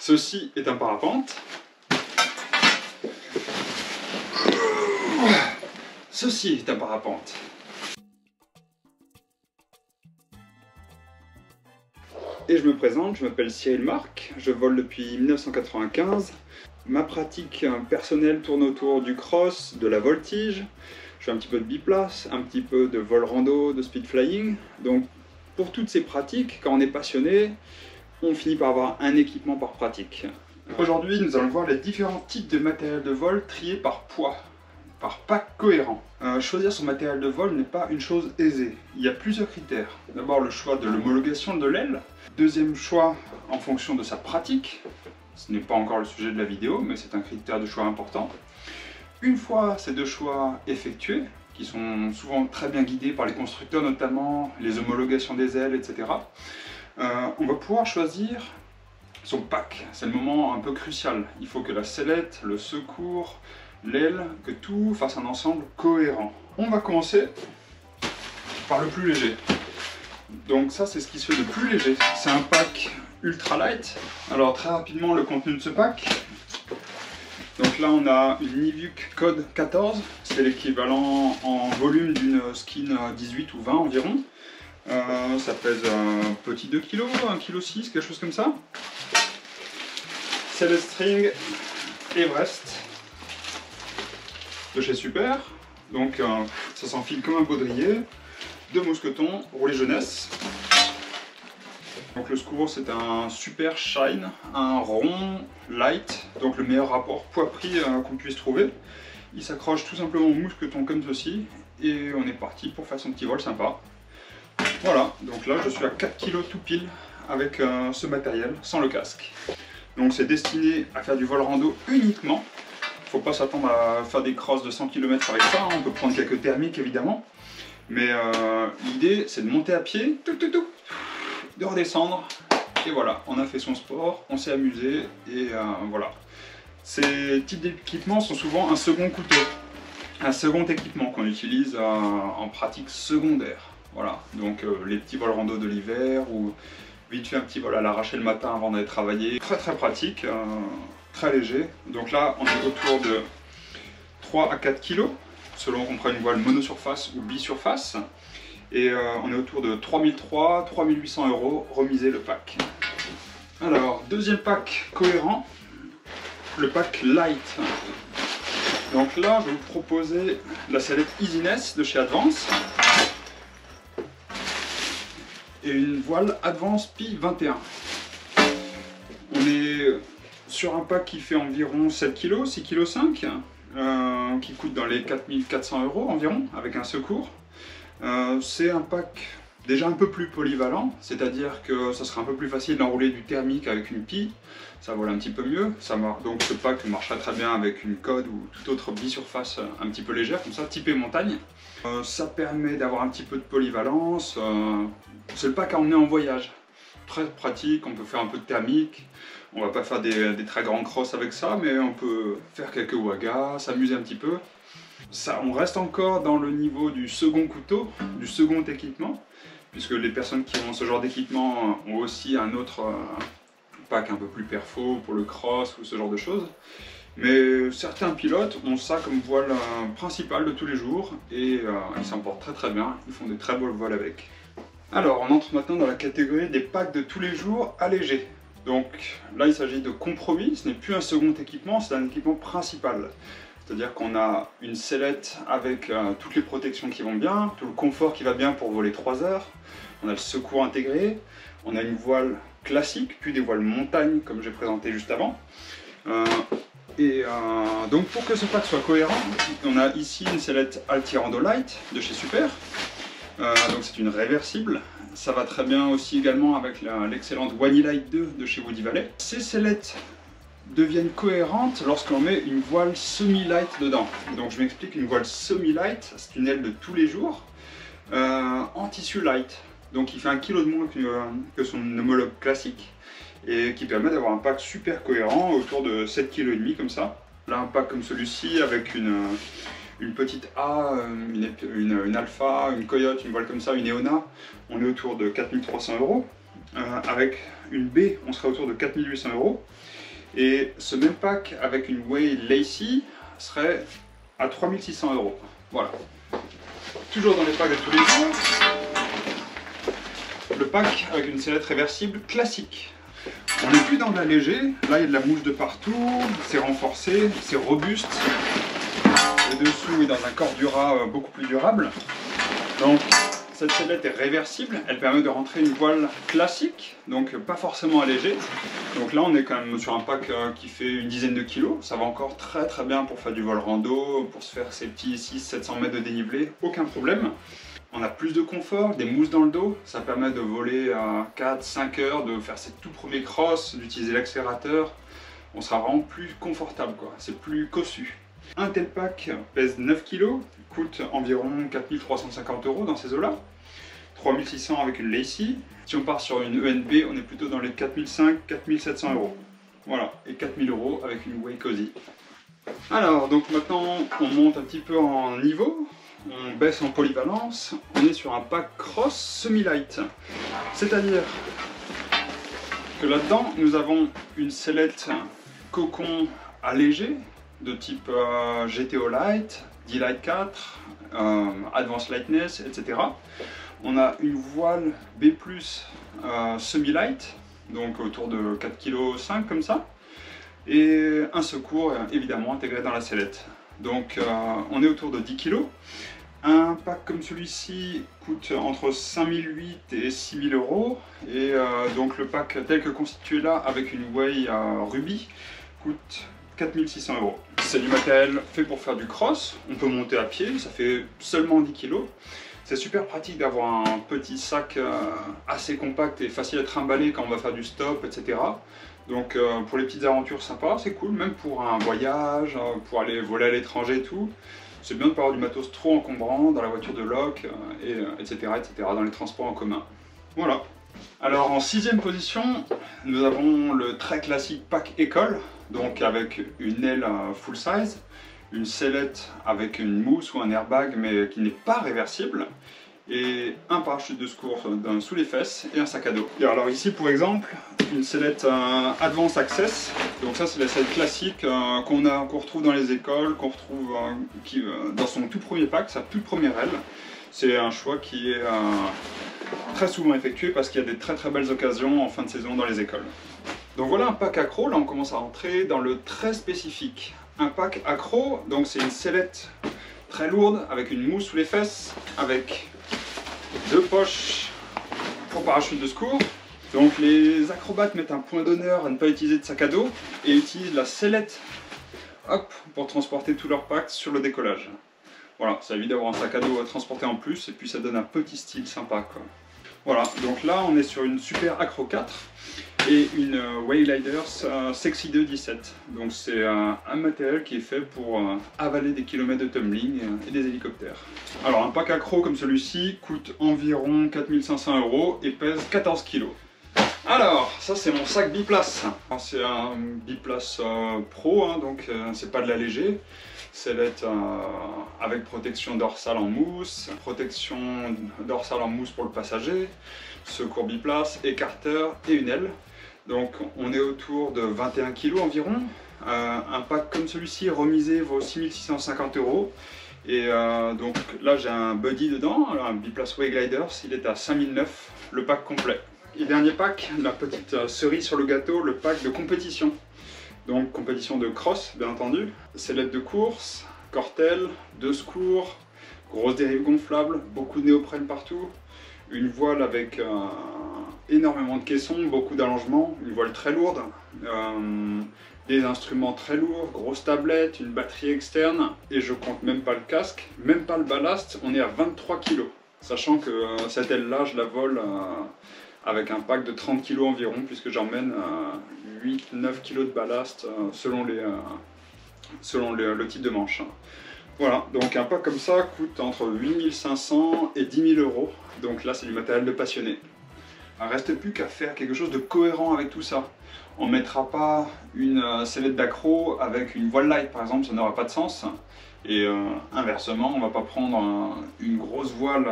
Ceci est un parapente. Ceci est un parapente. Et je me présente, je m'appelle Cyril Marc, je vole depuis 1995. Ma pratique personnelle tourne autour du cross, de la voltige. Je fais un petit peu de biplace, un petit peu de vol rando, de speed flying. Donc pour toutes ces pratiques, quand on est passionné, on finit par avoir un équipement par pratique. Aujourd'hui, nous allons voir les différents types de matériel de vol triés par poids, par pack cohérent. Choisir son matériel de vol n'est pas une chose aisée. Il y a plusieurs critères. D'abord le choix de l'homologation de l'aile. Deuxième choix en fonction de sa pratique. Ce n'est pas encore le sujet de la vidéo, mais c'est un critère de choix important. Une fois ces deux choix effectués, qui sont souvent très bien guidés par les constructeurs notamment, les homologations des ailes, etc. On va pouvoir choisir son pack. C'est le moment un peu crucial. Il faut que la sellette, le secours, l'aile, que tout fasse un ensemble cohérent. On va commencer par le plus léger. Donc ça, c'est ce qui se fait de plus léger. C'est un pack ultra light. Alors très rapidement, le contenu de ce pack. Donc là, on a une Nivuk Code 14. C'est l'équivalent en volume d'une skin 18 ou 20 environ. Ça pèse un petit 2 kg, 1,6 kg, quelque chose comme ça. C'est le string Everest de chez Super. Donc ça s'enfile comme un baudrier. 2 mousquetons, roulé jeunesse. Donc le secours, c'est un Super Shine, un rond light, donc le meilleur rapport poids-prix qu'on puisse trouver. Il s'accroche tout simplement au mousqueton comme ceci et on est parti pour faire son petit vol sympa. Voilà, donc là je suis à 4 kg tout pile avec ce matériel, sans le casque. Donc c'est destiné à faire du vol rando uniquement. Faut pas s'attendre à faire des crosses de 100 km avec ça, on peut prendre quelques thermiques évidemment. Mais l'idée c'est de monter à pied, de redescendre, et voilà, on a fait son sport, on s'est amusé, et voilà. Ces types d'équipements sont souvent un second couteau, un second équipement qu'on utilise en pratique secondaire. Voilà, donc les petits vols rando de l'hiver, ou vite fait un petit vol à l'arraché le matin avant d'aller travailler. Très très pratique, très léger. Donc là, on est autour de 3 à 4 kg, selon qu'on prenne une voile monosurface ou bisurface. Et on est autour de 3300 3800 €, remisé le pack. Alors, deuxième pack cohérent, le pack light. Donc là, je vais vous proposer la sellette Easyness de chez Advance. Et une voile Advance Pi 21. On est sur un pack qui fait environ 7 kg, 6,5 kg, qui coûte dans les 4400 € environ, avec un secours. C'est un pack déjà un peu plus polyvalent, c'est-à-dire que ça sera un peu plus facile d'enrouler du thermique avec une pie, ça vole un petit peu mieux. Donc ce pack marchera très bien avec une code ou toute autre bisurface un petit peu légère, comme ça, typée montagne. Ça permet d'avoir un petit peu de polyvalence, c'est le pack à emmener en voyage. Très pratique, on peut faire un peu de thermique, on va pas faire des très grands crosses avec ça, mais on peut faire quelques wagas, s'amuser un petit peu. Ça, on reste encore dans le niveau du second couteau, du second équipement, puisque les personnes qui ont ce genre d'équipement ont aussi un autre pack un peu plus perfo pour le cross ou ce genre de choses. Mais certains pilotes ont ça comme voile principale de tous les jours et ils s'en portent très très bien, ils font des très beaux vols avec. Alors on entre maintenant dans la catégorie des packs de tous les jours allégés. Donc là il s'agit de compromis, ce n'est plus un second équipement, c'est un équipement principal. C'est-à-dire qu'on a une sellette avec toutes les protections qui vont bien, tout le confort qui va bien pour voler 3 heures. On a le secours intégré, on a une voile classique, puis des voiles montagne comme j'ai présenté juste avant. Donc pour que ce pack soit cohérent, on a ici une sellette Altirando Light de chez Super. Donc c'est une réversible. Ça va très bien aussi également avec l'excellente Wani Light 2 de chez Woody Valley. Ces sellettes deviennent cohérentes lorsqu'on met une voile semi-light dedans. Donc je m'explique, une voile semi-light, c'est une aile de tous les jours en tissu light. Donc il fait 1 kg de moins que son homologue classique et qui permet d'avoir un pack super cohérent autour de 7,5 kg comme ça. Là un pack comme celui-ci avec une petite A, une Alpha, une Coyote, une voile comme ça, une Eona, on est autour de 4300 €. Avec une baie, on serait autour de 4800 €. Et ce même pack avec une Way Lacy serait à 3600 €. Voilà. Toujours dans les packs de tous les jours, le pack avec une sellette réversible classique. On n'est plus dans de la léger, là il y a de la mousse de partout, c'est renforcé, c'est robuste. Le dessous est dans un corps Dura beaucoup plus durable. Donc cette sellette est réversible, elle permet de rentrer une voile classique, donc pas forcément allégée. Donc là on est quand même sur un pack qui fait une dizaine de kilos, ça va encore très bien pour faire du vol rando, pour se faire ces petits 600-700 mètres de dénivelé, aucun problème. On a plus de confort, des mousses dans le dos, ça permet de voler à 4-5 heures, de faire ses tout premiers crosses, d'utiliser l'accélérateur. On sera vraiment plus confortable, quoi. C'est plus cossu. Un tel pack pèse 9 kg, coûte environ 4350 € dans ces eaux-là. 3600 avec une Lacy. Si on part sur une ENB, on est plutôt dans les 4500-4700 €. Voilà, et 4000 € avec une Way Cozy. Alors, donc maintenant, on monte un petit peu en niveau. On baisse en polyvalence, on est sur un pack cross semi-light. C'est-à-dire que là-dedans, nous avons une sellette cocon allégée de type GTO Light, D-Light 4, Advanced Lightness, etc. On a une voile B+, semi-light, donc autour de 4,5 kg comme ça, et un secours évidemment intégré dans la sellette. Donc on est autour de 10 kg. Un pack comme celui-ci coûte entre 5008 et 6000 €. Et donc le pack tel que constitué là avec une Way Ruby coûte 4600 €. C'est du matériel fait pour faire du cross. On peut monter à pied, ça fait seulement 10 kg. C'est super pratique d'avoir un petit sac assez compact et facile à trimballer quand on va faire du stop, etc. Donc pour les petites aventures sympas, c'est cool, même pour un voyage, pour aller voler à l'étranger et tout. C'est bien de ne pas avoir du matos trop encombrant dans la voiture de loc, etc., dans les transports en commun. Voilà. Alors en 6e position, nous avons le très classique pack école, donc avec une aile full size, une sellette avec une mousse ou un airbag mais qui n'est pas réversible, et un parachute de secours sous les fesses et un sac à dos. Et alors ici pour exemple, une sellette Advanced Access, donc ça c'est la sellette classique qu'on retrouve dans les écoles, qu'on retrouve dans son tout premier pack, sa toute première aile. C'est un choix qui est très souvent effectué parce qu'il y a des très belles occasions en fin de saison dans les écoles. Donc voilà un pack accro, là on commence à rentrer dans le très spécifique. Un pack accro, donc c'est une sellette très lourde avec une mousse sous les fesses, avec 2 poches pour parachute de secours. Donc les acrobates mettent un point d'honneur à ne pas utiliser de sac à dos et utilisent la sellette pour transporter tout leur pack sur le décollage. Voilà, ça évite d'avoir un sac à dos à transporter en plus et puis ça donne un petit style sympa, quoi. Voilà, donc là on est sur une Super Acro 4 et une Waygliders Sexy 2 17. Donc c'est un matériel qui est fait pour avaler des kilomètres de tumbling et des hélicoptères. Alors un pack accro comme celui-ci coûte environ 4500 € et pèse 14 kg. Alors, ça c'est mon sac biplace. C'est un biplace pro, hein, donc c'est pas de la léger. Sellette avec protection dorsale en mousse, protection dorsale en mousse pour le passager, secours biplace, écarteur et une aile. Donc on est autour de 21 kg environ. Un pack comme celui-ci remisé vaut 6650 €. Et donc là j'ai un buddy dedans, alors un biplace Waygliders, il est à 5009 le pack complet. Et dernier pack, la petite cerise sur le gâteau, le pack de compétition. Donc compétition de cross bien entendu, sellette de course, cortelle, 2 secours, grosse dérive gonflable, beaucoup de néoprène partout, une voile avec énormément de caissons, beaucoup d'allongements, une voile très lourde, des instruments très lourds, grosse tablette, une batterie externe, et je compte même pas le casque, même pas le ballast, on est à 23 kg. Sachant que cette aile-là, je la vole avec un pack de 30 kg environ, puisque j'emmène 8-9 kg de ballast selon le type de manche. Voilà, donc un pack comme ça coûte entre 8500 et 10 000 €. Donc là, c'est du matériel de passionné. Il ne reste plus qu'à faire quelque chose de cohérent avec tout ça. On ne mettra pas une sellette d'accro avec une voile light, par exemple, ça n'aura pas de sens. Et inversement, on ne va pas prendre une grosse voile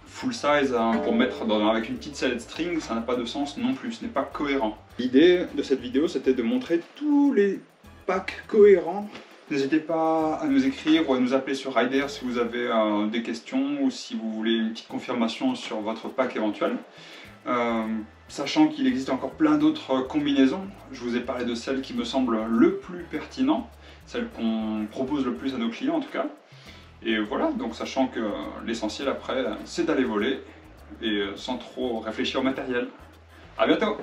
full size pour mettre avec une petite sellette string, ça n'a pas de sens non plus, ce n'est pas cohérent. L'idée de cette vidéo, c'était de montrer tous les packs cohérents. N'hésitez pas à nous écrire ou à nous appeler sur Rider si vous avez des questions ou si vous voulez une petite confirmation sur votre pack éventuel. Sachant qu'il existe encore plein d'autres combinaisons, je vous ai parlé de celle qui me semble le plus pertinent, celle qu'on propose le plus à nos clients en tout cas. Et voilà, donc sachant que l'essentiel après, c'est d'aller voler et sans trop réfléchir au matériel. A bientôt!